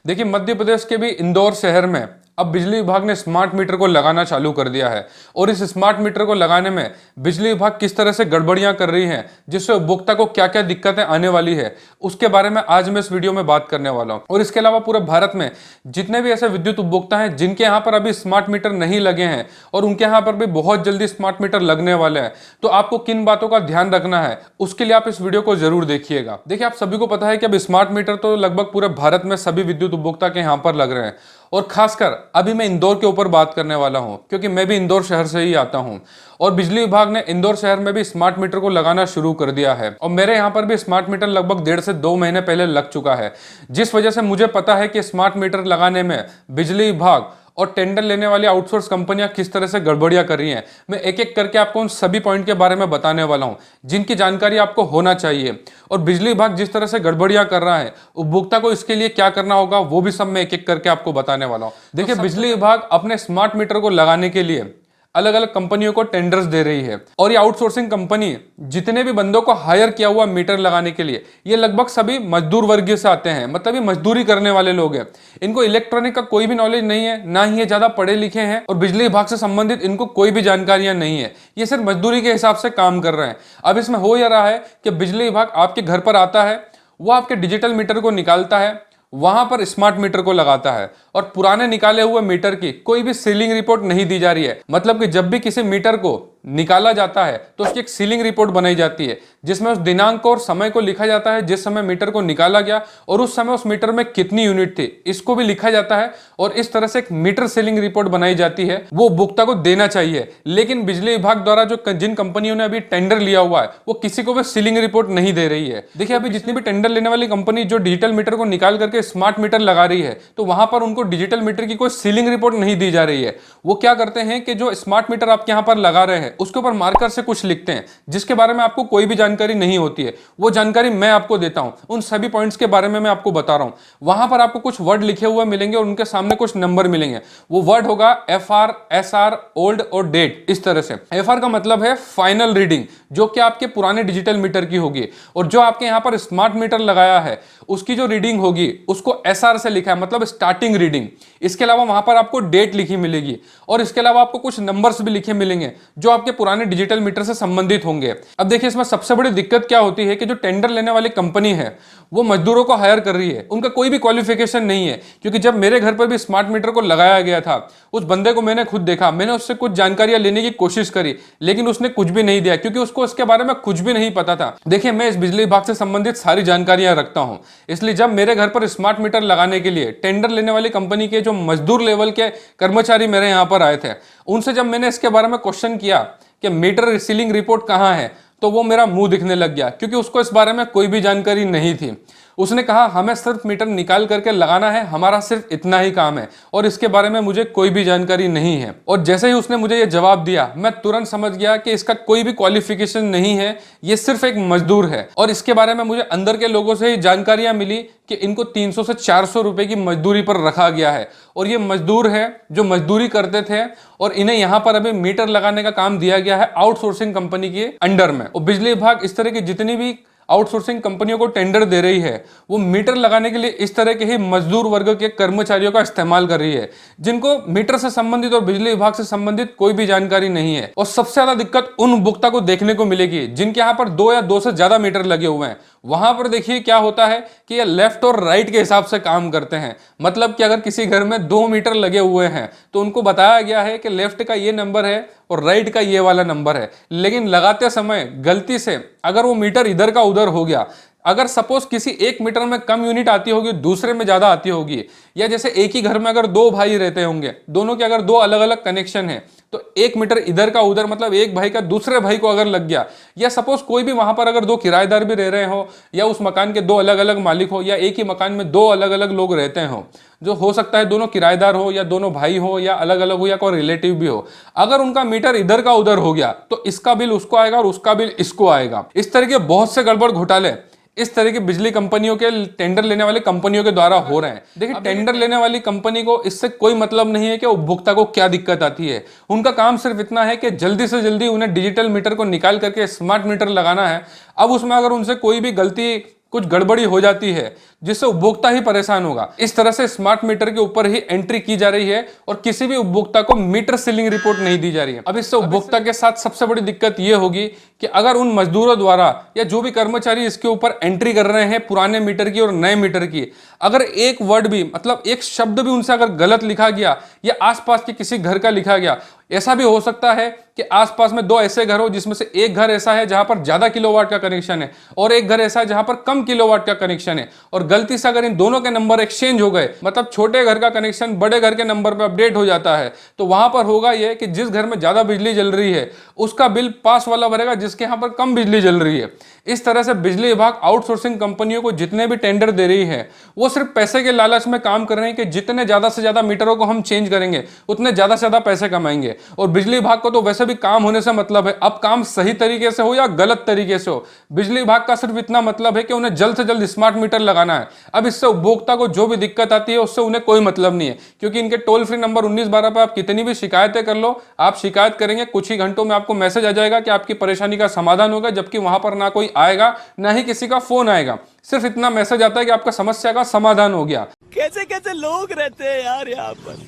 देखिए, मध्य प्रदेश के भी इंदौर शहर में अब बिजली विभाग ने स्मार्ट मीटर को लगाना चालू कर दिया है। और इस स्मार्ट मीटर को लगाने में बिजली विभाग किस तरह से गड़बड़ियां कर रही हैं, जिससे उपभोक्ता को क्या क्या दिक्कतें आने वाली है, उसके बारे में आज मैं इस वीडियो में बात करने वाला हूं। और इसके अलावा पूरे भारत में जितने भी ऐसे विद्युत उपभोक्ता हैं जिनके यहाँ पर अभी स्मार्ट मीटर नहीं लगे हैं और उनके यहाँ पर भी बहुत जल्दी स्मार्ट मीटर लगने वाले हैं, तो आपको किन बातों का ध्यान रखना है, उसके लिए आप इस वीडियो को जरूर देखिएगा। देखिए, आप सभी को पता है कि अब स्मार्ट मीटर तो लगभग पूरे भारत में सभी विद्युत उपभोक्ता के यहाँ पर लग रहे हैं। और खासकर अभी मैं इंदौर के ऊपर बात करने वाला हूं, क्योंकि मैं भी इंदौर शहर से ही आता हूं। और बिजली विभाग ने इंदौर शहर में भी स्मार्ट मीटर को लगाना शुरू कर दिया है। और मेरे यहाँ पर भी स्मार्ट मीटर लगभग 1.5 से 2 महीने पहले लग चुका है, जिस वजह से मुझे पता है कि स्मार्ट मीटर लगाने में बिजली विभाग और टेंडर लेने वाली आउटसोर्स कंपनियां किस तरह से गड़बड़ियां कर रही हैं। मैं एक एक करके आपको उन सभी पॉइंट के बारे में बताने वाला हूं, जिनकी जानकारी आपको होना चाहिए। और बिजली विभाग जिस तरह से गड़बड़ियां कर रहा है, उपभोक्ता को इसके लिए क्या करना होगा, वो भी सब मैं एक एक करके आपको बताने वाला हूं। देखिए, बिजली विभाग अपने स्मार्ट मीटर को लगाने के लिए अलग अलग कंपनियों को टेंडर्स दे रही है। और ये आउटसोर्सिंग कंपनी जितने भी बंदों को हायर किया हुआ मीटर लगाने के लिए, ये लगभग सभी मजदूर वर्ग से आते हैं, मतलब ये मजदूरी करने वाले लोग हैं। इनको इलेक्ट्रॉनिक का कोई भी नॉलेज नहीं है, ना ही ये ज्यादा पढ़े लिखे हैं, और बिजली विभाग से संबंधित इनको कोई भी जानकारियां नहीं है। ये सिर्फ मजदूरी के हिसाब से काम कर रहे हैं। अब इसमें हो यह रहा है कि बिजली विभाग आपके घर पर आता है, वो आपके डिजिटल मीटर को निकालता है, वहां पर स्मार्ट मीटर को लगाता है, और पुराने निकाले हुए मीटर की कोई भी सीलिंग रिपोर्ट नहीं दी जा रही है। मतलब कि जब भी किसी मीटर को निकाला जाता है तो उसकी एक सीलिंग रिपोर्ट बनाई जाती है, जिसमें उस दिनांक और समय को लिखा जाता है जिस समय मीटर को निकाला गया, और उस समय उस मीटर में कितनी यूनिट थी, इसको भी लिखा जाता है। और इस तरह से एक मीटर सीलिंग रिपोर्ट बनाई जाती है, वो उपभोक्ता को देना चाहिए। लेकिन बिजली विभाग द्वारा जिन कंपनियों ने अभी टेंडर लिया हुआ है, वो किसी को भी सीलिंग रिपोर्ट नहीं दे रही है। देखिए, अभी जितनी भी टेंडर लेने वाली कंपनी जो डिजिटल मीटर को निकाल करके स्मार्ट मीटर लगा रही है, तो वहां पर उनको डिजिटल मीटर की कोई सीलिंग रिपोर्ट नहीं दी जा रही है। वो क्या करते हैं कि जो स्मार्ट मीटर आपके यहां पर लगा रहे हैं, उसके ऊपर मार्कर से कुछ लिखते हैं, जिसके बारे में आपको कोई भी जानकारी नहीं होती है। वो जानकारी मैं आपको देता हूं, उन सभी पॉइंट्स के बारे में मैं आपको बता रहा हूं। वहां पर आपको कुछ वर्ड लिखे हुए मिलेंगे और उनके सामने कुछ नंबर मिलेंगे। वो वर्ड होगा FR, SR, ओल्ड और डेट। इस तरह से FR का मतलब है फाइनल रीडिंग, जो कि आपके पुराने डिजिटल मीटर की होगी, और जो आपके यहां पर स्मार्ट मीटर लगाया है उसकी जो रीडिंग होगी उसको SR से लिखा है, मतलब स्टार्टिंग रीडिंग। इसके अलावा वहां पर आपको डेट लिखी मिलेगी, और इसके अलावा आपको कुछ नंबर्स भी लिखे मिलेंगे जो आपके पुराने डिजिटल मीटर से संबंधित होंगे। अब देखिए, इसमें सबसे बड़ी दिक्कत क्या होती है कि जो टेंडर लेने वाली कंपनी है वो मजदूरों को हायर कर रही है, उनका कोई भी क्वालिफिकेशन नहीं है। क्योंकि जब मेरे घर पर भी स्मार्ट मीटर को लगाया गया था, उस बंदे को मैंने खुद देखा, मैंने उससे कुछ जानकारियां लेने की कोशिश करी, लेकिन उसने कुछ भी नहीं दिया, क्योंकि उसको इसके बारे में कुछ भी नहीं पता था। देखिए, मैं इस बिजली विभाग से संबंधित सारी जानकारियां रखता हूं, इसलिए जब मेरे घर पर स्मार्ट मीटर लगाने के लिए टेंडर लेने वाली कंपनी के जो मजदूर लेवल के कर्मचारी मेरे यहां पर आए थे, उनसे जब मैंने इसके बारे में क्वेश्चन किया कि मीटर सीलिंग रिपोर्ट कहां है, तो वो मेरा मुंह दिखने लग गया, क्योंकि उसको इस बारे में कोई भी जानकारी नहीं थी। उसने कहा, हमें सिर्फ मीटर निकाल करके लगाना है, हमारा सिर्फ इतना ही काम है, और इसके बारे में मुझे कोई भी जानकारी नहीं है। और जैसे ही उसने मुझे ये जवाब दिया, मैं तुरंत समझ गया कि इसका कोई भी क्वालिफिकेशन नहीं है, ये सिर्फ एक मजदूर है। और इसके बारे में मुझे अंदर के लोगों से ही जानकारियां मिली कि इनको 300 से 400 रुपए की मजदूरी पर रखा गया है, और ये मजदूर है जो मजदूरी करते थे, और इन्हें यहां पर अभी मीटर लगाने का काम दिया गया है आउटसोर्सिंग कंपनी के अंडर में। और बिजली विभाग इस तरह की जितनी भी आउटसोर्सिंग कंपनियों को टेंडर दे रही है, वो मीटर लगाने के लिए इस तरह के ही मजदूर वर्ग के कर्मचारियों का इस्तेमाल कर रही है, जिनको मीटर से संबंधित और बिजली विभाग से संबंधित कोई भी जानकारी नहीं है। और सबसे ज्यादा दिक्कत उन उपभोक्ता को देखने को मिलेगी जिनके यहाँ पर 2 या 2 से ज्यादा मीटर लगे हुए हैं। वहां पर देखिए क्या होता है कि ये लेफ्ट और राइट के हिसाब से काम करते हैं। मतलब कि अगर किसी घर में 2 मीटर लगे हुए हैं, तो उनको बताया गया है कि लेफ्ट का ये नंबर है और राइट का ये वाला नंबर है, लेकिन लगाते समय गलती से अगर वो मीटर इधर का उधर हो गया, अगर सपोज किसी एक मीटर में कम यूनिट आती होगी, दूसरे में ज्यादा आती होगी, या जैसे एक ही घर में अगर 2 भाई रहते होंगे, दोनों के अगर 2 अलग अलग कनेक्शन है, तो एक मीटर इधर का उधर, मतलब एक भाई का दूसरे भाई को अगर लग गया, या सपोज कोई भी वहां पर अगर 2 किराएदार भी रह रहे हो, या उस मकान के 2 अलग अलग मालिक हो, या एक ही मकान में 2 अलग अलग लोग रहते हो, जो हो सकता है दोनों किराएदार हो या दोनों भाई हो या अलग अलग हो या कोई रिलेटिव भी हो, अगर उनका मीटर इधर का उधर हो गया, तो इसका बिल उसको आएगा और उसका बिल इसको आएगा। इस तरह के बहुत से गड़बड़ घोटाले इस तरह की बिजली कंपनियों के टेंडर लेने वाली कंपनियों के द्वारा हो रहे हैं। देखिए, टेंडर लेने वाली कंपनी को इससे कोई मतलब नहीं है कि उपभोक्ता को क्या दिक्कत आती है। उनका काम सिर्फ इतना है कि जल्दी से जल्दी उन्हें डिजिटल मीटर को निकाल करके स्मार्ट मीटर लगाना है। अब उसमें अगर उनसे कोई भी गलती कुछ गड़बड़ी हो जाती है जिससे उपभोक्ता ही परेशान होगा। इस तरह से स्मार्ट मीटर के ऊपर ही एंट्री की जा रही है और किसी भी उपभोक्ता को मीटर सीलिंग रिपोर्ट नहीं दी जा रही है। अब इससे उपभोक्ता के साथ सबसे बड़ी दिक्कत यह होगी कि अगर उन मजदूरों द्वारा या जो भी कर्मचारी इसके ऊपर एंट्री कर रहे हैं पुराने मीटर की और नए मीटर की, अगर एक वर्ड भी मतलब एक शब्द भी उनसे अगर गलत लिखा गया या आसपास के किसी घर का लिखा गया, ऐसा भी हो सकता है कि आसपास में दो ऐसे घर हो जिसमें से एक घर ऐसा है जहां पर ज्यादा किलोवाट का कनेक्शन है और एक घर ऐसा है जहां पर कम किलोवाट का कनेक्शन है, और गलती से अगर इन दोनों के नंबर एक्सचेंज हो गए, मतलब छोटे घर का कनेक्शन बड़े घर के नंबर पर अपडेट हो जाता है, तो वहां पर होगा यह कि जिस घर में ज्यादा बिजली जल रही है उसका बिल पास वाला भरेगा जिसके यहां पर कम बिजली जल रही है। इस तरह से बिजली विभाग आउटसोर्सिंग कंपनियों को जितने भी टेंडर दे रही है वो सिर्फ पैसे के लालच में काम कर रहे हैं कि जितने ज्यादा से ज्यादा मीटरों को हम चेंज करेंगे उतने ज्यादा से ज्यादा पैसे कमाएंगे। और बिजली विभाग को तो वैसे भी काम होने से मतलब है, अब काम सही तरीके से हो या गलत तरीके से हो, बिजली विभाग का सिर्फ इतना मतलब है कि उन्हें जल्द से जल्द स्मार्ट मीटर लगाना है। अब इससे उपभोक्ता को जो भी दिक्कत आती है उससे उन्हें कोई मतलब नहीं है, क्योंकि इनके टोल फ्री नंबर 1912 पर आप कितनी भी शिकायतें कर लो, आप शिकायत करेंगे कुछ ही घंटों में आपको मैसेज आ जाएगा कि आपकी परेशानी का समाधान होगा, जबकि वहां पर ना कोई आएगा ना ही किसी का फोन आएगा, सिर्फ इतना मैसेज आता है कि आपका समस्या का समाधान हो गया। कैसे कैसे लोग रहते हैं यार यहाँ पर,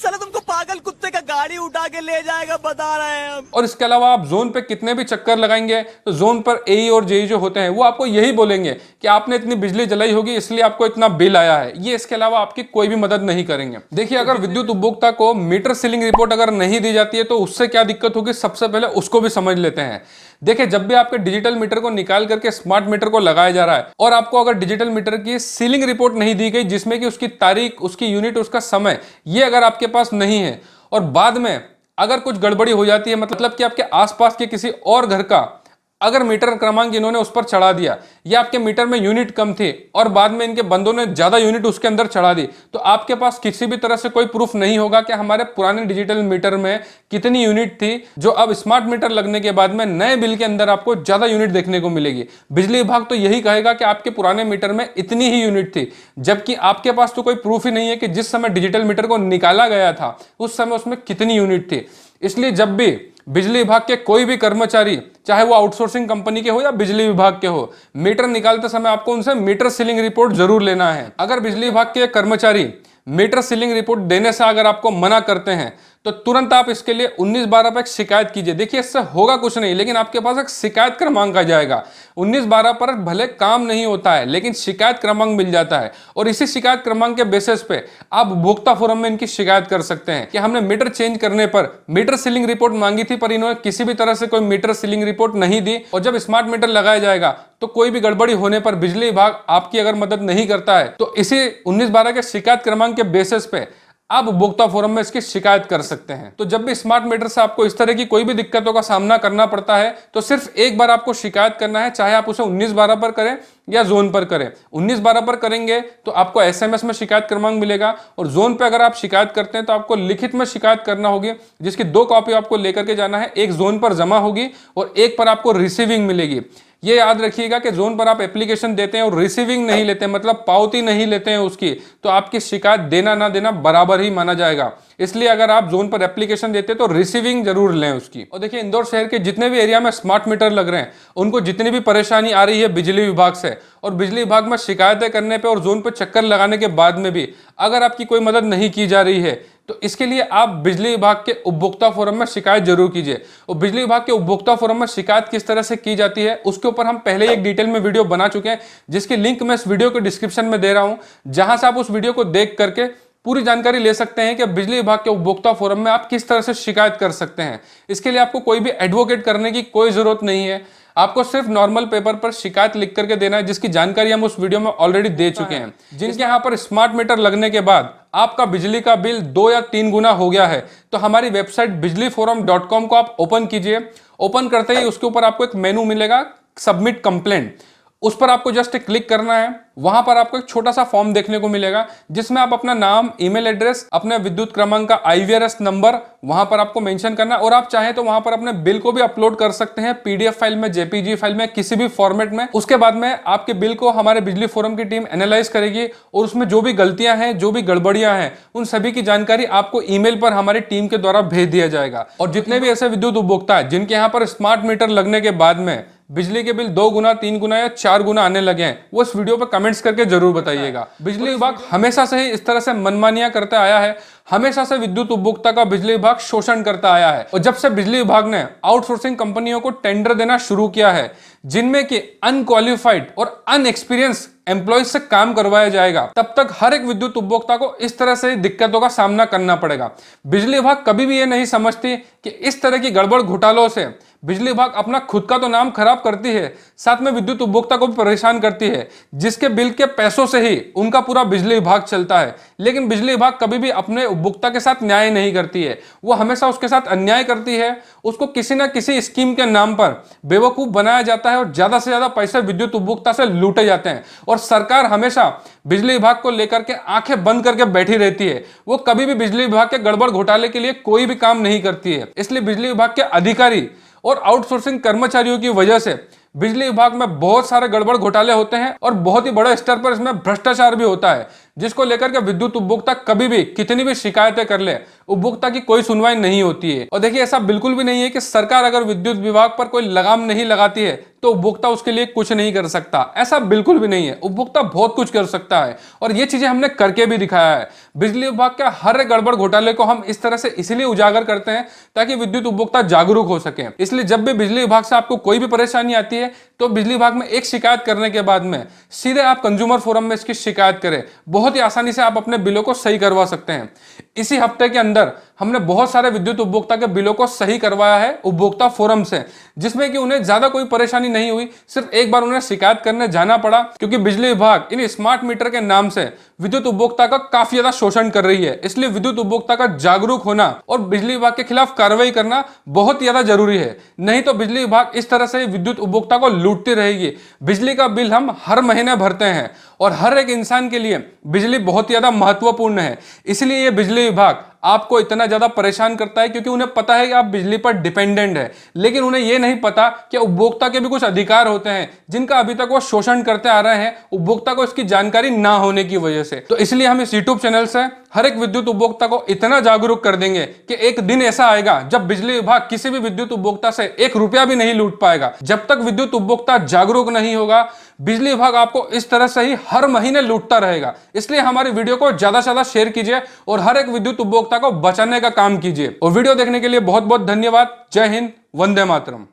साला तुमको पागल कुत्ते का गाड़ी उठा के ले जाएगा बता रहे हैं हम। और इसके अलावा आप जोन पे कितने भी चक्कर लगाएंगे तो जोन पर एई और जेई जो होते हैं वो आपको यही बोलेंगे कि आपने इतनी बिजली जलाई होगी इसलिए आपको इतना बिल आया है, ये इसके अलावा आपकी कोई भी मदद नहीं करेंगे। देखिए, अगर विद्युत उपभोक्ता को मीटर सीलिंग रिपोर्ट अगर नहीं दी जाती है तो उससे क्या दिक्कत होगी, सबसे पहले उसको भी समझ लेते हैं। देखिए, जब भी आपके डिजिटल मीटर को निकाल करके स्मार्ट मीटर को लगाया जा रहा है और आपको अगर डिजिटल मीटर की सीलिंग रिपोर्ट नहीं दी गई जिसमें कि उसकी तारीख, उसकी यूनिट, उसका समय, ये अगर आपके पास नहीं है और बाद में अगर कुछ गड़बड़ी हो जाती है, मतलब कि आपके आसपास के किसी और घर का अगर मीटर क्रमांक इन्होंने उस पर चढ़ा दिया या आपके मीटर में यूनिट कम थी और बाद में इनके बंदों ने ज्यादा यूनिट उसके अंदर चढ़ा दी, तो आपके पास किसी भी तरह से कोई प्रूफ नहीं होगा कि हमारे पुराने डिजिटल मीटर में कितनी यूनिट थी जो अब स्मार्ट मीटर लगने के बाद में नए बिल के अंदर आपको ज्यादा यूनिट देखने को मिलेगी। बिजली विभाग तो यही कहेगा कि आपके पुराने मीटर में इतनी ही यूनिट थी, जबकि आपके पास तो कोई प्रूफ ही नहीं है कि जिस समय डिजिटल मीटर को निकाला गया था उस समय उसमें कितनी यूनिट थी। इसलिए जब भी बिजली विभाग के कोई भी कर्मचारी, चाहे वो आउटसोर्सिंग कंपनी के हो या बिजली विभाग के हो, मीटर निकालते समय आपको उनसे मीटर सीलिंग रिपोर्ट जरूर लेना है। अगर बिजली विभाग के कर्मचारी मीटर सीलिंग रिपोर्ट देने से अगर आपको मना करते हैं तो तुरंत आप इसके लिए 1912 पर एक शिकायत कीजिए। देखिए, इससे होगा कुछ नहीं, लेकिन आपके पास एक शिकायत क्रमांक आ जाएगा। 1912 पर भले काम नहीं होता है लेकिन शिकायत क्रमांक मिल जाता है और इसी शिकायत क्रमांक के बेसिस पे आप उपभोक्ता फोरम में इनकी शिकायत कर सकते हैं कि हमने मीटर चेंज करने पर मीटर सीलिंग रिपोर्ट मांगी थी पर इन्होंने किसी भी तरह से कोई मीटर सीलिंग रिपोर्ट नहीं दी, और जब स्मार्ट मीटर लगाया जाएगा तो कोई भी गड़बड़ी होने पर बिजली विभाग आपकी अगर मदद नहीं करता है तो इसी 1912 के शिकायत क्रमांक के बेसिस पे आप उपभोक्ता फोरम में इसकी शिकायत कर सकते हैं। तो जब भी स्मार्ट मीटर से आपको इस तरह की कोई भी दिक्कतों का सामना करना पड़ता है तो सिर्फ एक बार आपको शिकायत करना है, चाहे आप उसे 1912 पर करें या जोन पर करें। 1912 पर करेंगे तो आपको एसएमएस में शिकायत क्रमांक मिलेगा और जोन पर अगर आप शिकायत करते हैं तो आपको लिखित में शिकायत करना होगी, जिसकी 2 कॉपी आपको लेकर के जाना है। एक जोन पर जमा होगी और एक पर आपको रिसीविंग मिलेगी। ये याद रखिएगा कि जोन पर आप एप्लीकेशन देते हैं और रिसीविंग नहीं लेते, मतलब पावती नहीं लेते हैं उसकी, तो आपकी शिकायत देना ना देना बराबर ही माना जाएगा। इसलिए अगर आप जोन पर एप्लीकेशन देते हैं तो रिसीविंग जरूर लें उसकी। और देखिए, इंदौर शहर के जितने भी एरिया में स्मार्ट मीटर लग रहे हैं उनको जितनी भी परेशानी आ रही है बिजली विभाग से, और बिजली विभाग में शिकायतें करने पर और जोन पर चक्कर लगाने के बाद में भी अगर आपकी कोई मदद नहीं की जा रही है तो इसके लिए आप बिजली विभाग के उपभोक्ता फोरम में शिकायत जरूर कीजिए। और बिजली विभाग के उपभोक्ता फोरम में शिकायत किस तरह से की जाती है उसके ऊपर हम पहले एक डिटेल में वीडियो बना चुके हैं, जिसकी लिंक मैं इस वीडियो के डिस्क्रिप्शन में दे रहा हूं, जहां से आप उस वीडियो को देख करके पूरी जानकारी ले सकते हैं कि बिजली विभाग के उपभोक्ता फोरम में आप किस तरह से शिकायत कर सकते हैं। इसके लिए आपको कोई भी एडवोकेट करने की कोई जरूरत नहीं है, आपको सिर्फ नॉर्मल पेपर पर शिकायत लिख करके देना है, जिसकी जानकारी हम उस वीडियो में ऑलरेडी दे चुके हैं। जिनके यहाँ पर स्मार्ट मीटर लगने के बाद आपका बिजली का बिल 2 या 3 गुना हो गया है तो हमारी वेबसाइट bijliforum.com को आप ओपन कीजिए। ओपन करते ही उसके ऊपर आपको एक मेनू मिलेगा, सबमिट कंप्लेंट, उस पर आपको जस्ट क्लिक करना है। वहां पर आपको एक छोटा सा फॉर्म देखने को मिलेगा जिसमें आप अपना नाम, ईमेल एड्रेस, अपने विद्युत क्रमांक का IVRS नंबर वहां पर आपको मेंशन करना है, और आप चाहें तो वहां पर अपने बिल को भी अपलोड कर सकते हैं PDF फाइल में, JPG फाइल में, किसी भी फॉर्मेट में। उसके बाद में आपके बिल को हमारे बिजली फोरम की टीम एनालाइज करेगी और उसमें जो भी गलतियां हैं, जो भी गड़बड़ियां हैं, उन सभी की जानकारी आपको ईमेल पर हमारी टीम के द्वारा भेज दिया जाएगा। और जितने भी ऐसे विद्युत उपभोक्ता है जिनके यहाँ पर स्मार्ट मीटर लगने के बाद में बिजली के बिल 2 गुना, 3 गुना या 4 गुना आने लगे हैं, वो इस वीडियो पर कमेंट्स करके जरूर बताइएगा। बिजली विभाग हमेशा से ही इस तरह से मनमानियां करता आया है, हमेशा से विद्युत उपभोक्ता का बिजली विभाग शोषण करता आया है। और जब से बिजली विभाग ने आउटसोर्सिंग कंपनियों को टेंडर देना शुरू किया है, जिनमें कि अनक्वालिफाइड और अनएक्सपीरियंस एम्प्लॉयज से काम करवाया जाएगा, तब तक हर एक विद्युत उपभोक्ता को इस तरह से दिक्कतों का सामना करना पड़ेगा। बिजली विभाग कभी भी ये नहीं समझती कि इस तरह की गड़बड़ घोटालों से बिजली विभाग अपना खुद का तो नाम खराब करती है, साथ में विद्युत उपभोक्ता को भी परेशान करती है, जिसके बिल के पैसों से ही उनका पूरा बिजली विभाग चलता है। लेकिन बिजली विभाग कभी भी अपने उपभोक्ता के साथ न्याय नहीं करती है, वो हमेशा उसके साथ अन्याय करती है। उसको किसी ना किसी स्कीम के नाम पर बेवकूफ बनाया जाता है और ज्यादा से ज्यादा पैसे विद्युत उपभोक्ता से लूटे जाते हैं। और सरकार हमेशा बिजली विभाग को लेकर के आंखें बंद करके बैठी रहती है, वो कभी भी बिजली विभाग के गड़बड़ घोटाले के लिए कोई भी काम नहीं करती है। इसलिए बिजली विभाग के अधिकारी और आउटसोर्सिंग कर्मचारियों की वजह से बिजली विभाग में बहुत सारे गड़बड़ घोटाले होते हैं और बहुत ही बड़े स्तर पर इसमें भ्रष्टाचार भी होता है, जिसको लेकर के विद्युत उपभोक्ता कभी भी कितनी भी शिकायतें कर ले, उपभोक्ता की कोई सुनवाई नहीं होती है। और देखिए, ऐसा बिल्कुल भी नहीं है कि सरकार अगर विद्युत विभाग पर कोई लगाम नहीं लगाती है तो उपभोक्ता उसके लिए कुछ नहीं कर सकता, ऐसा बिल्कुल भी नहीं है। उपभोक्ता बहुत कुछ कर सकता है और ये चीजें हमने करके भी दिखाया है। बिजली विभाग के हर एक गड़बड़ घोटाले को हम इस तरह से इसलिए उजागर करते हैं ताकि विद्युत उपभोक्ता जागरूक हो सके। इसलिए जब भी बिजली विभाग से आपको कोई भी परेशानी आती है तो बिजली विभाग में एक शिकायत करने के बाद में सीधे आप कंज्यूमर फोरम में इसकी शिकायत करें, बहुत ही आसानी से आप अपने बिलों को सही करवा सकते हैं। इसी हफ्ते के अंदर हमने बहुत सारे विद्युत उपभोक्ता के बिलों को सही करवाया है उपभोक्ता फोरम से, जिसमें कि उन्हें ज्यादा कोई परेशानी नहीं हुई, सिर्फ एक बार उन्हें शिकायत करने जाना पड़ा, क्योंकि बिजली विभाग इन स्मार्ट मीटर के नाम से विद्युत उपभोक्ता का काफी ज्यादा शोषण कर रही है। इसलिए विद्युत उपभोक्ता का जागरूक होना और बिजली विभाग के खिलाफ कार्रवाई करना बहुत ज्यादा जरूरी है। नहीं तो बिजली विभाग इस तरह से विद्युत उपभोक्ता को लूटती रहेगी। बिजली का बिल हम हर महीने भरते हैं और हर एक इंसान के लिए बिजली बहुत ज्यादा महत्वपूर्ण है। इसलिए ये बिजली विभाग आपको इतना ज्यादा परेशान करता है, क्योंकि उन्हें पता है कि आप बिजली पर डिपेंडेंट है। लेकिन उन्हें यह नहीं पता कि उपभोक्ता के भी कुछ अधिकार होते हैं जिनका अभी तक वो शोषण करते आ रहे हैं, उपभोक्ता को इसकी जानकारी ना होने की वजह से। तो इसलिए हम इस यूट्यूब चैनल से हर एक विद्युत उपभोक्ता को इतना जागरूक कर देंगे कि एक दिन ऐसा आएगा जब बिजली विभाग किसी भी विद्युत उपभोक्ता से 1 रुपया भी नहीं लूट पाएगा। जब तक विद्युत उपभोक्ता जागरूक नहीं होगा, बिजली विभाग आपको इस तरह से ही हर महीने लूटता रहेगा। इसलिए हमारी वीडियो को ज्यादा से ज्यादा शेयर कीजिए और हर एक विद्युत उपभोक्ता को बचाने का काम कीजिए। और वीडियो देखने के लिए बहुत बहुत धन्यवाद। जय हिंद, वंदे मातरम।